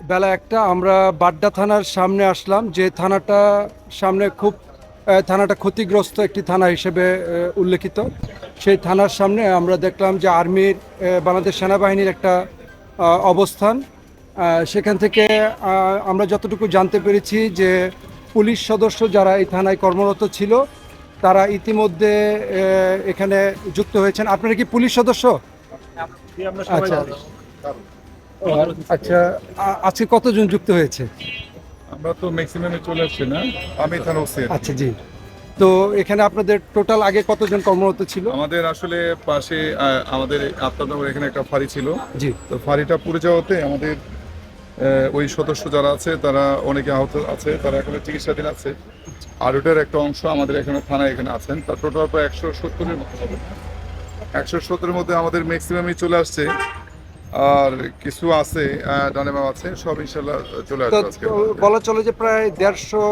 বেলা একটা আমরা বাড্ডা থানার সামনে আসলাম, যে থানাটা সামনে খুব থানাটা ক্ষতিগ্রস্ত একটি থানা হিসেবে উল্লেখিত। সেই থানার সামনে আমরা দেখলাম যে আর্মির বাংলাদেশ সেনাবাহিনীর একটা অবস্থান। সেখান থেকে আমরা যতটুকু জানতে পেরেছি যে পুলিশ সদস্য যারা এই থানায় কর্মরত ছিল তারা ইতিমধ্যে এখানে যুক্ত হয়েছেন। আপনারা কি পুলিশ সদস্য? আচ্ছা আচ্ছা, আজকে কতজন যুক্ত হয়েছে? আমরা তো ম্যাক্সিমামে চলে আসছি না। আমি থানা ওসি। আচ্ছা জি। তো এখানে আপনাদের টোটাল আগে কতজন কর্মরত ছিল? আমাদের আসলে পাশে আমাদের আপনাদের এখানে একটা ফাঁড়ি ছিল। জি। তো ফাঁড়িটা পুড়ে যাওয়াতে আমাদের ওই সদস্য যারা আছে তারা অনেকে আহত আছে, তারা এখানে চিকিৎসাধীন আছে। আর ওটার একটা অংশ আমাদের এখানে থানায় এখানে আছেন, তার টোটাল প্রায় 170-এর মতো হবে। 170-এর মধ্যে আমাদের ম্যাক্সিমামই চলে আসছে। আর কিছু আছে ডানে বাম আছে, সব ইনশাল্লাহ চলে তো আসবে আজকে। বলা চলে যে প্রায় 150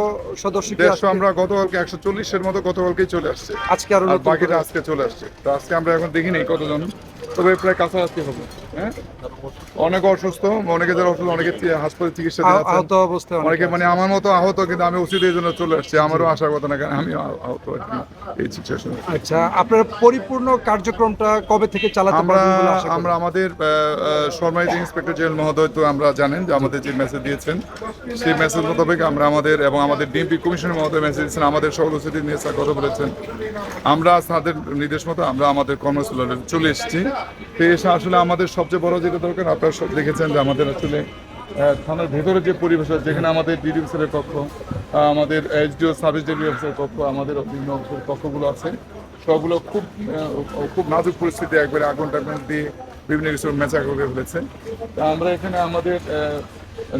সদস্য কি 150 আমরা গতকালকে 140-এর মতো গতকালকেই চলে আসছে। আজকে আরো আর নতুন বাকিটা করে? আজকে চলে আসছে। তো আজকে আমরা এখন দেখি নেই কতজন, তবে প্রায় কাছাকাছি হবে। হ্যাঁ, অনেকে অসুস্থ, অনেকে যারা অসুস্থ, অনেকে হাসপাতালে চিকিৎসা আছেন, আহত অবস্থায় অনেকে অনেকে মানে আছে। আমার মতো আহত, কিন্তু আমি ওষুধ এই জন্য চলে আসছি। আমারও আসার কথা না, কারণ আমি আহত আর কি এই সিচুয়েশনে। আচ্ছা, আপনার পরিপূর্ণ কার্যক্রমটা কবে থেকে চালাতে আমরা পারবেন বলে আশা আমরা করেন? আমাদের সম্মানিত ইন্সপেক্টর জেনারেল মহোদয় তো আমরা জানেন যে আমাদের যে মেসেজ দিয়েছেন, সেই মেসেজ মোতাবেক আমরা আমাদের এবং আমাদের ডিএমপি কমিশনের মহোদয় মেসেজ দিয়েছেন, আমাদের সকল উপস্থিতি নিয়ে স্যার কথা বলেছেন। আমরা তাদের নির্দেশ মতো আমরা আমাদের কর্মস্থলে চলে এসেছি। তো এসে আসলে আমাদের সবচেয়ে বড় যেটা দরকার, আপনারা সব দেখেছেন যে আমাদের আসলে থানার ভেতরে যে পরিবেশ আছে, যেখানে আমাদের ডিডি অফিসারের কক্ষ, আমাদের এসডিও সার্ভিস ডেলিভারি অফিসারের কক্ষ, আমাদের বিভিন্ন কক্ষগুলো আছে, সবগুলো খুব খুব নাজুক পরিস্থিতি, একবারে আগুন টাগুন দিয়ে বিভিন্ন কিছু মেচা করে ফেলেছে। তা আমরা এখানে আমাদের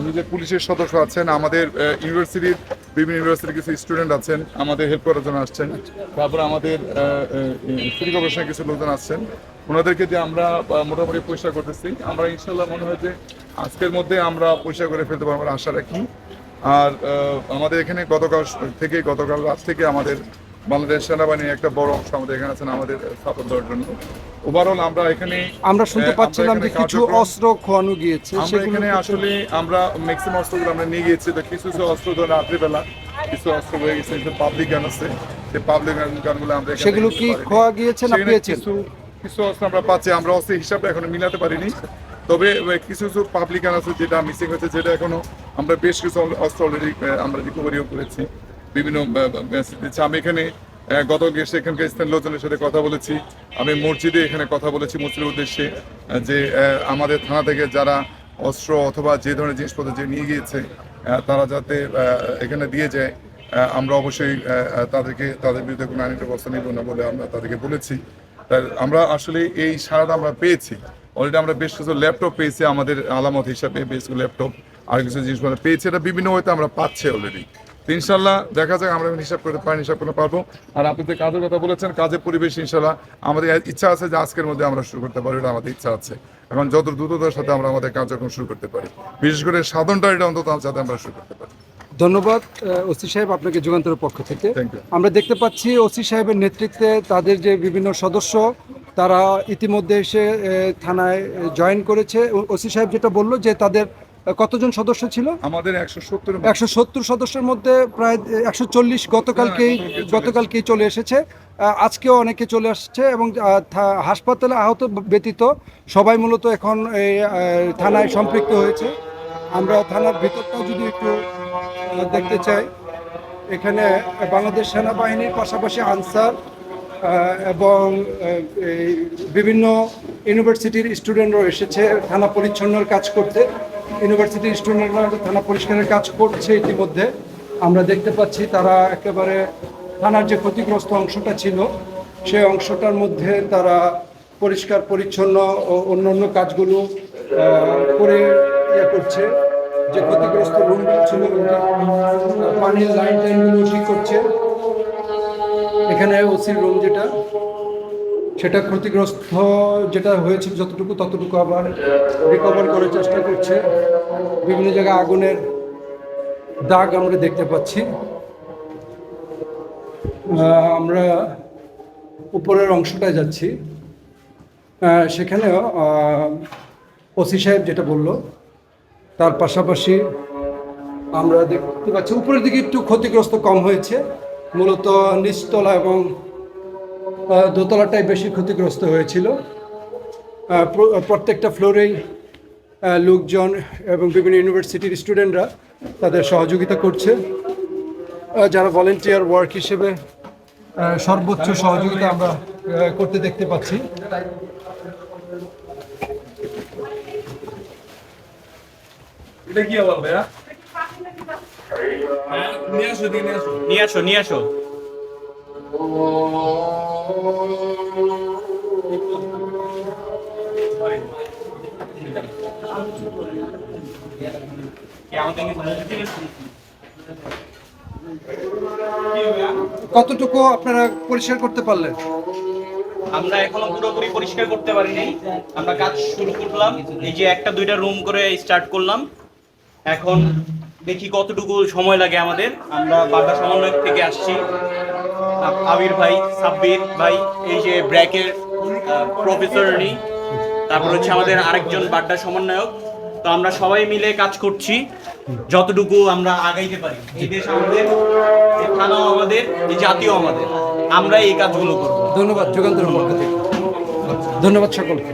নিজের পুলিশের সদস্য আছেন, আমাদের ইউনিভার্সিটির বিভিন্ন ইউনিভার্সিটির কিছু স্টুডেন্ট আছেন, আমাদের হেল্প করার জন্য আসছেন। তারপর আমাদের সিটি কর্পোরেশনের কিছু লোকজন আসছেন, ওনাদেরকে দিয়ে আমরা মোটামুটি পরিষ্কার করতেছি। আমরা ইনশাল্লাহ মনে হয় যে আজকের মধ্যে আমরা পরিষ্কার করে ফেলতে পারবো আশা রাখি। আর আমাদের এখানে গতকাল রাত থেকে আমাদের বাংলাদেশ সেনাবাহিনীর একটা বড় অংশ আমাদের এখানে আছেন আমাদের সাপোর্ট দেওয়ার জন্য। ওভারঅল আমরা এখানে আমরা শুনতে পাচ্ছিলাম যে কিছু অস্ত্র খোয়ানো গিয়েছে, আমরা সেগুলো এখানে আসলে আমরা ম্যাক্সিমাম অস্ত্রগুলো আমরা নিয়ে গিয়েছি। তো কিছু কিছু অস্ত্র ধরে রাত্রিবেলা কিছু অস্ত্র হয়ে গেছে, পাবলিক গান আছে, সেই পাবলিক গানগুলো আমরা এখানে সেগুলো কি খোয়া গিয়েছে না সেখানে পেয়েছেন? কিছু কিছু অস্ত্র আমরা পাচ্ছি, আমরা অস্ত্রের হিসাবে এখনো মিলাতে পারিনি। তবে কিছু কিছু পাবলিক গান আছে যেটা মিসিং হয়েছে, যেটা এখনো আমরা বেশ কিছু অস্ত্র অলরেডি আমরা রিকভারিও করেছি বিভিন্ন দিচ্ছে। আমি এখানে গত গেছে এখানকার স্থানীয় লোকজনের সাথে কথা বলেছি, আমি মসজিদে এখানে কথা বলেছি মসজিদের উদ্দেশ্যে, যে আমাদের থানা থেকে যারা অস্ত্র অথবা যে ধরনের জিনিসপত্র যে নিয়ে গিয়েছে তারা যাতে এখানে দিয়ে যায়। আমরা অবশ্যই তাদের বিরুদ্ধে কোনো আইনি ব্যবস্থা নিব না বলে আমরা তাদেরকে বলেছি। তাই আমরা আসলে এই সারাটা আমরা পেয়েছি। অলরেডি আমরা বেশ কিছু ল্যাপটপ পেয়েছি আমাদের আলামত হিসাবে, বেশ কিছু ল্যাপটপ আর কিছু জিনিসপত্র পেয়েছি, এটা বিভিন্ন হয়তো আমরা পাচ্ছি অলরেডি। তো ইনশাল্লাহ দেখা যাক, আমরা হিসাব করতে পারবো। আর আপনি যে কাজের কথা বলেছেন, কাজের পরিবেশ ইনশাল্লাহ আমাদের ইচ্ছা আছে যে আজকের মধ্যে আমরা শুরু করতে পারি, এটা আমাদের ইচ্ছা আছে। এখন যত দ্রুততার সাথে আমরা আমাদের কার্যক্রম শুরু করতে পারি, বিশেষ করে সাধারণটা এটা অন্তত যাতে আমরা শুরু করতে পারি। ধন্যবাদ ওসি সাহেব আপনাকে যুগান্তরের পক্ষ থেকে। Thank you. আমরা দেখতে পাচ্ছি ওসি সাহেবের নেতৃত্বে তাদের যে বিভিন্ন সদস্য তারা ইতিমধ্যে এসে থানায় জয়েন করেছে। ওসি সাহেব যেটা বললো যে তাদের কতজন সদস্য ছিল? আমাদের 170 170 সদস্যের মধ্যে প্রায় 140 গতকালকেই চলে এসেছে। আজকেও অনেকে চলে আসছে এবং হাসপাতালে আহত ব্যতীত সবাই মূলত এখন এই থানায় সম্পৃক্ত হয়েছে। আমরা থানার ভিতরটাও যদি একটু দেখতে চাই, এখানে বাংলাদেশ সেনাবাহিনীর পাশাপাশি আনসার এবং এই বিভিন্ন ইউনিভার্সিটির স্টুডেন্টরাও এসেছে থানা পরিচ্ছন্নর কাজ করতে। ইউনিভার্সিটির স্টুডেন্টরা থানা পরিষ্কারের কাজ করছে ইতিমধ্যে। আমরা দেখতে পাচ্ছি তারা একেবারে থানার যে ক্ষতিগ্রস্ত অংশটা ছিল সেই অংশটার মধ্যে তারা পরিষ্কার পরিচ্ছন্ন ও অন্যান্য কাজগুলো করে করছে। যে ক্ষতিগ্রস্ত রুমগুলো ছিল পানির লাইন টাইনগুলো ঠিক করছে। এখানে ওসির রুম যেটা সেটা ক্ষতিগ্রস্ত যেটা হয়েছিল যতটুকু ততটুকু আবার রিকভার করার চেষ্টা করছে। বিভিন্ন জায়গায় আগুনের দাগ আমরা দেখতে পাচ্ছি। আমরা উপরের অংশটায় যাচ্ছি, সেখানেও ওসি সাহেব যেটা বলল তার পাশাপাশি আমরা দেখতে পাচ্ছি উপরের দিকে একটু ক্ষতিগ্রস্ত কম হয়েছে, মূলত নিচতলা এবং দোতলাটাই বেশি ক্ষতিগ্রস্ত হয়েছিল। প্রত্যেকটা ফ্লোরেই লোকজন এবং বিভিন্ন ইউনিভার্সিটির স্টুডেন্টরা তাদের সহযোগিতা করছে, যারা ভলেন্টিয়ার ওয়ার্ক হিসেবে সর্বোচ্চ সহযোগিতা আমরা করতে দেখতে পাচ্ছি। এটা কি আবার ভাইয়া? নিয়ে আসো। কতটুকু আপনারা পরিষ্কার করতে পারলেন? আমরা এখনো পুরোপুরি পরিষ্কার করতে পারিনি। আমরা কাজ শুরু করলাম, এই যে একটা দুইটা রুম করে স্টার্ট করলাম। এখন দেখি কতটুকু সময় লাগে আমাদের। আমরা বাড্ডা সমন্বয় থেকে আসছি, আবির ভাই, সাব্বির ভাই, এই যে ব্র্যাকের প্রফেসর উনি, তারপর হচ্ছে আমাদের আরেকজন বাড্ডা সমন্বয়ক। তো আমরা সবাই মিলে কাজ করছি যতটুকু আমরা আগাইতে পারি। এই দেশ আমাদের, এই থানাও আমাদের, এই জাতীয় আমাদের, আমরা এই কাজগুলো করবো। ধন্যবাদ যুগান্তরের পক্ষ থেকে, ধন্যবাদ সকলকে।